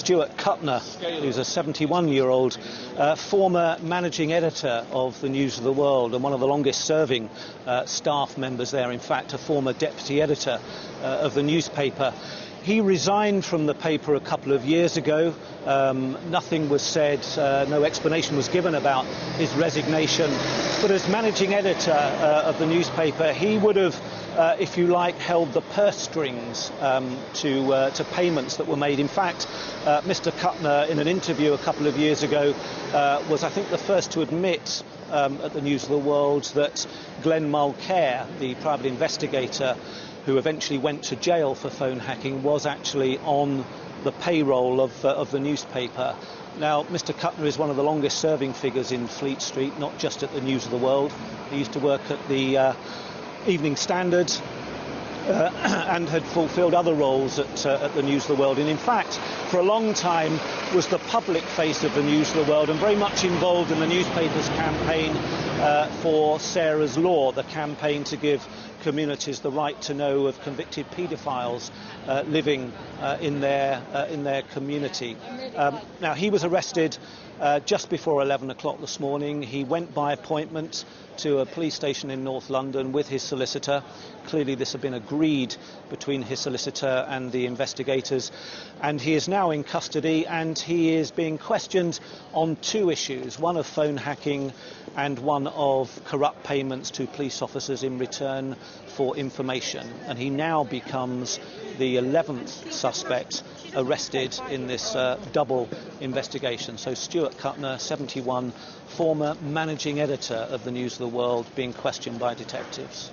Stuart Kuttner, who's a 71-year-old former managing editor of the News of the World and one of the longest-serving staff members there, in fact, a former deputy editor of the newspaper. He resigned from the paper a couple of years ago. Nothing was said, no explanation was given about his resignation. But as managing editor of the newspaper, he would have, if you like, held the purse strings to payments that were made. In fact, Mr. Kuttner, in an interview a couple of years ago, was, I think, the first to admit at the News of the World that Glenn Mulcair, the private investigator who eventually went to jail for phone hacking, was actually on the payroll of the newspaper. Now, Mr. Kuttner is one of the longest-serving figures in Fleet Street, not just at the News of the World. He used to work at the Evening Standard and had fulfilled other roles at the News of the World, and in fact for a long time was the public face of the News of the World and very much involved in the newspaper's campaign for Sarah's Law, the campaign to give communities the right to know of convicted paedophiles living in their community. Now, he was arrested just before 11 o'clock this morning. He went by appointment to a police station in North London with his solicitor. Clearly this had been agreed between his solicitor and the investigators, and he is now in custody, and he is being questioned on two issues, one of phone hacking and one of corrupt payments to police officers in return for information. And he now becomes the 11th suspect arrested in this double investigation. So Stuart Kuttner, 71, former managing editor of the News of the World, being questioned by detectives.